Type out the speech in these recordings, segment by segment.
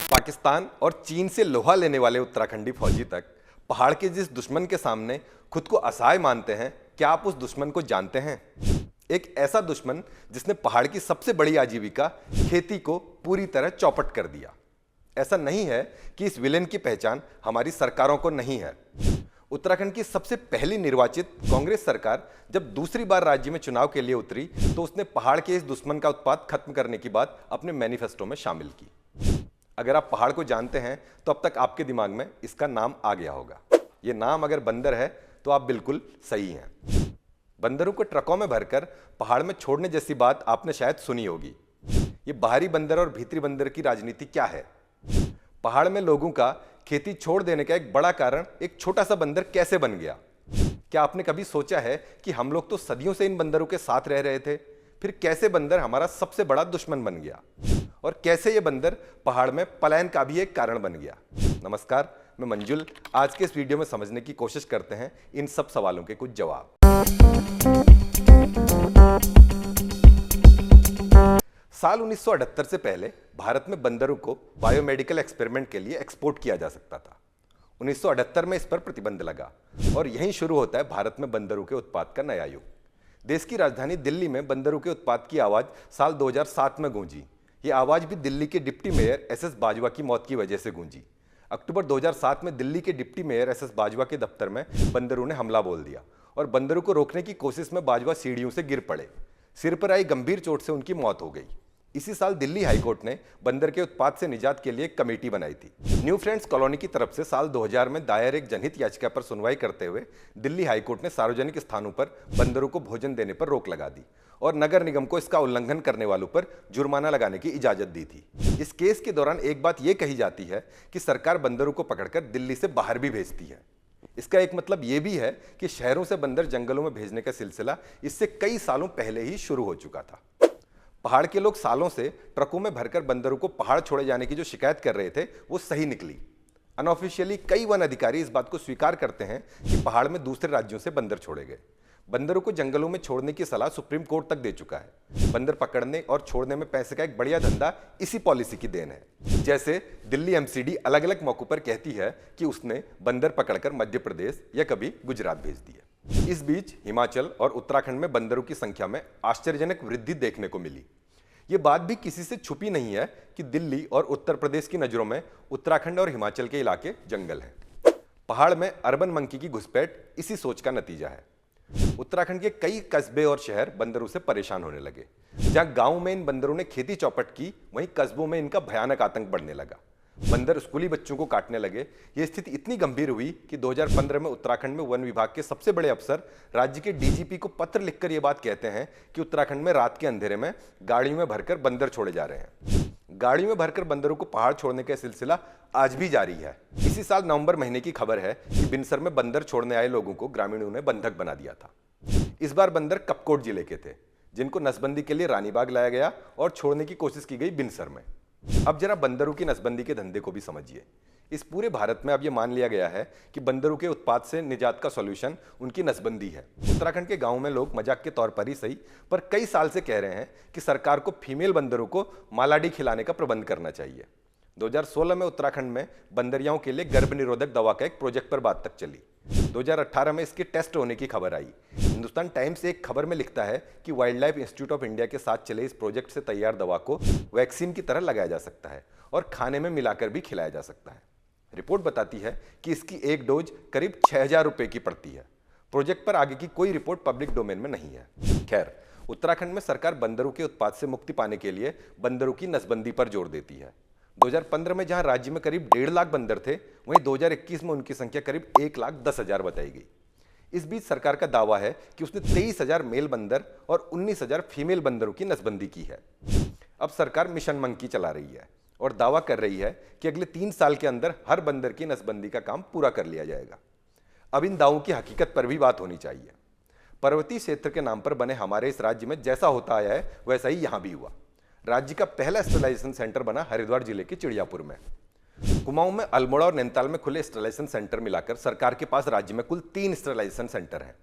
पाकिस्तान और चीन से लोहा लेने वाले उत्तराखंडी फौजी तक पहाड़ के जिस दुश्मन के सामने खुद को असहाय मानते हैं, क्या आप उस दुश्मन को जानते हैं? एक ऐसा दुश्मन जिसने पहाड़ की सबसे बड़ी आजीविका खेती को पूरी तरह चौपट कर दिया। ऐसा नहीं है कि इस विलेन की पहचान हमारी सरकारों को नहीं है। उत्तराखंड की सबसे पहली निर्वाचित कांग्रेस सरकार जब दूसरी बार राज्य में चुनाव के लिए उतरी तो उसने पहाड़ के इस दुश्मन का उत्पात खत्म करने की बात अपने मैनिफेस्टो में शामिल की। अगर आप पहाड़ को जानते हैं तो अब तक आपके दिमाग में इसका नाम आ गया होगा। ये नाम अगर बंदर है तो आप बिल्कुल सही हैं। बंदरों को ट्रकों में भरकर पहाड़ में छोड़ने जैसी बात आपने शायद सुनी होगी। ये बाहरी बंदर और भीतरी बंदर की राजनीति क्या है? पहाड़ में लोगों का खेती छोड़ देने का एक बड़ा कारण एक छोटा सा बंदर कैसे बन गया? क्या आपने कभी सोचा है कि हम लोग तो सदियों से इन बंदरों के साथ रह रहे थे, फिर कैसे बंदर हमारा सबसे बड़ा दुश्मन बन गया और कैसे ये बंदर पहाड़ में पलायन का भी एक कारण बन गया? नमस्कार, मैं मंजुल। आज के इस वीडियो में समझने की कोशिश करते हैं इन सब सवालों के कुछ जवाब। साल 1978 से पहले भारत में बंदरों को बायोमेडिकल एक्सपेरिमेंट के लिए एक्सपोर्ट किया जा सकता था। 1978 में इस पर प्रतिबंध लगा और यहीं शुरू होता है भारत में बंदरों के उत्पात का नया युग। देश की राजधानी दिल्ली में बंदरों के उत्पात की आवाज साल 2007 में गूंजी। ये आवाज भी दिल्ली के डिप्टी मेयर एसएस बाजवा की मौत की वजह से गूंजी। अक्टूबर 2007 में दिल्ली के डिप्टी मेयर एसएस बाजवा के दफ्तर में बंदरों ने हमला बोल दिया और बंदरों को रोकने की कोशिश में बाजवा सीढ़ियों से गिर पड़े। सिर पर आई गंभीर चोट से उनकी मौत हो गई। इसी साल दिल्ली हाईकोर्ट ने बंदर के उत्पात से निजात के लिए एक कमेटी बनाई थी। न्यू फ्रेंड्स कॉलोनी की तरफ से साल 2000 में दायर एक जनहित याचिका पर सुनवाई करते हुए दिल्ली हाईकोर्ट ने सार्वजनिक स्थानों पर बंदरों को भोजन देने पर रोक लगा दी और नगर निगम को इसका उल्लंघन करने वालों पर जुर्माना लगाने की इजाजत दी थी। इस केस के दौरान एक बात यह कही जाती है कि सरकार बंदरों को पकड़कर दिल्ली से बाहर भी भेजती है। इसका एक मतलब यह भी है कि शहरों से बंदर जंगलों में भेजने का सिलसिला इससे कई सालों पहले ही शुरू हो चुका था। पहाड़ के लोग सालों से ट्रकों में भरकर बंदरों को पहाड़ छोड़े जाने की जो शिकायत कर रहे थे वो सही निकली। अनऑफिशियली कई वन अधिकारी इस बात को स्वीकार करते हैं कि पहाड़ में दूसरे राज्यों से बंदर छोड़े गए। बंदरों को जंगलों में छोड़ने की सलाह सुप्रीम कोर्ट तक दे चुका है। बंदर पकड़ने और छोड़ने में पैसे का एक बढ़िया धंधा इसी पॉलिसी की देन है। जैसे दिल्ली एमसीडी अलग अलग मौकों पर कहती है कि उसने बंदर पकड़कर मध्य प्रदेश या कभी गुजरात भेज दिए। इस बीच हिमाचल और उत्तराखंड में बंदरों की संख्या में आश्चर्यजनक वृद्धि देखने को मिली। ये बात भी किसी से छुपी नहीं है कि दिल्ली और उत्तर प्रदेश की नजरों में उत्तराखंड और हिमाचल के इलाके जंगल हैं। पहाड़ में अर्बन मंकी की घुसपैठ इसी सोच का नतीजा है। उत्तराखंड के कई कस्बे और शहर बंदरों से परेशान होने लगे। जहां गांव में इन बंदरों ने खेती चौपट की, वहीं कस्बों में इनका भयानक आतंक बढ़ने लगा। बंदर स्कूली बच्चों को काटने लगे। ये स्थिति इतनी गंभीर हुई कि 2015 में उत्तराखंड में वन विभाग के सबसे बड़े अफसर राज्य के डीजीपी को पत्र लिखकर यह बात कहते हैं कि उत्तराखंड में रात के अंधेरे में गाड़ियों में भरकर बंदर छोड़े जा रहे हैं। गाड़ियों में भरकर बंदरों को पहाड़ छोड़ने का सिलसिला आज भी जारी है। इसी साल नवंबर महीने की खबर है कि बिनसर में बंदर छोड़ने आए लोगों को ग्रामीणों ने बंधक बना दिया था। इस बार बंदर कपकोट जिले के थे, जिनको नसबंदी के लिए रानीबाग लाया गया और छोड़ने की कोशिश की गई बिनसर में। अब जरा बंदरों की नसबंदी के धंधे को भी समझिए। इस पूरे भारत में अब यह मान लिया गया है कि बंदरों के उत्पात से निजात का सॉल्यूशन उनकी नसबंदी है। उत्तराखंड के गांव में लोग मजाक के तौर पर ही सही, पर कई साल से कह रहे हैं कि सरकार को फीमेल बंदरों को मालाडी खिलाने का प्रबंध करना चाहिए। 2016 में उत्तराखंड में बंदरियाओं के लिए गर्भ निरोधक दवा का एक प्रोजेक्ट पर बात तक चली। 2018 में इसके टेस्ट होने की खबर आई। हिंदुस्तान टाइम्स एक खबर में लिखता है कि wild life institute of India के साथ चले इस प्रोजेक्ट से तैयार दवा को वैक्सीन की तरह लगाया जा सकता है और खाने में मिलाकर भी खिलाया जा सकता है। रिपोर्ट बताती है कि इसकी एक डोज करीब 6,000 रुपए की पड़ती है। प्रोजेक्ट पर आगे की कोई रिपोर्ट पब्लिक डोमेन में नहीं है। खैर, उत्तराखंड में सरकार बंदरों के उत्पात से मुक्ति पाने के लिए बंदरों की नसबंदी पर जोर देती है। 2015 में जहां राज्य में करीब 1.5 लाख बंदर थे, वहीं 2021 में उनकी संख्या करीब 1,10,000 बताई गई। इस बीच सरकार का दावा है कि उसने 23,000 मेल बंदर और 19,000 फीमेल बंदरों की नसबंदी की है। अब सरकार मिशन मंकी चला रही है और दावा कर रही है कि अगले 3 साल के अंदर हर बंदर की नसबंदी का काम पूरा कर लिया जाएगा। अब इन दावों की हकीकत पर भी बात होनी चाहिए। पर्वतीय क्षेत्र के नाम पर बने हमारे इस राज्य में जैसा होता आया है वैसा ही यहां भी हुआ। राज्य का पहला स्टरलाइजेशन सेंटर बना हरिद्वार जिले के चिड़ियापुर में। कुमाऊं में, अल्मोड़ा और नैनीताल में खुले स्टरलाइजेशन सेंटर मिलाकर सरकार के पास राज्य में कुल 3 स्टरलाइजेशन सेंटर हैं।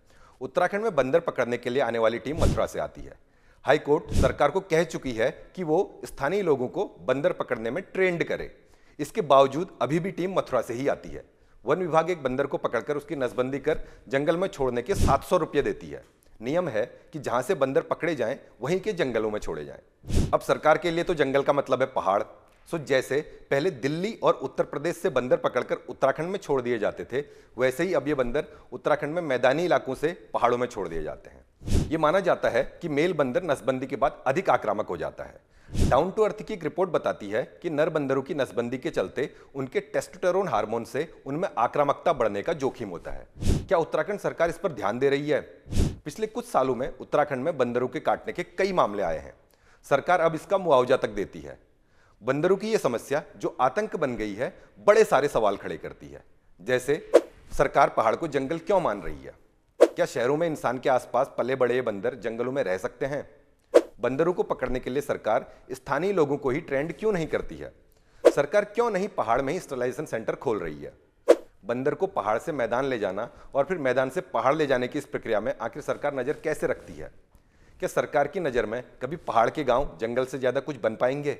उत्तराखंड में बंदर पकड़ने के लिए आने वाली टीम मथुरा से आती है। हाईकोर्ट सरकार को कह चुकी है कि वो स्थानीय लोगों को बंदर पकड़ने में ट्रेंड करे। इसके बावजूद अभी भी टीम मथुरा से ही आती है। वन विभाग एक बंदर को पकड़कर उसकी नसबंदी कर जंगल में छोड़ने के 700 रुपये देती है। नियम है कि जहां से बंदर पकड़े जाएं वहीं के जंगलों में छोड़े जाएं। अब सरकार के लिए तो जंगल का मतलब है पहाड़। सो जैसे पहले दिल्ली और उत्तर प्रदेश से बंदर पकड़कर उत्तराखंड में छोड़ दिए जाते थे, वैसे ही अब ये बंदर उत्तराखंड में मैदानी इलाकों से पहाड़ों में छोड़ दिए जाते हैं। ये माना जाता है कि मेल बंदर नसबंदी के बाद अधिक आक्रामक हो जाता है। डाउन टू अर्थ की एक रिपोर्ट बताती है कि नर बंदरों की नसबंदी के चलते उनके टेस्टोस्टेरोन हार्मोन से उनमें आक्रामकता बढ़ने का जोखिम होता है। क्या उत्तराखंड सरकार इस पर ध्यान दे रही है? पिछले कुछ सालों में उत्तराखंड में बंदरों के काटने के कई मामले आए हैं। सरकार अब इसका मुआवजा तक देती है। बंदरों की यह समस्या जो आतंक बन गई है, बड़े सारे सवाल खड़े करती है। जैसे सरकार पहाड़ को जंगल क्यों मान रही है? क्या शहरों में इंसान के आसपास पले बड़े बंदर जंगलों में रह सकते हैं? बंदरों को पकड़ने के लिए सरकार स्थानीय लोगों को ही ट्रेंड क्यों नहीं करती है? सरकार क्यों नहीं पहाड़ में ही स्टरलाइजेशन सेंटर खोल रही है? बंदर को पहाड़ से मैदान ले जाना और फिर मैदान से पहाड़ ले जाने की इस प्रक्रिया में आखिर सरकार नजर कैसे रखती है? क्या सरकार की नजर में कभी पहाड़ के गांव जंगल से ज्यादा कुछ बन पाएंगे?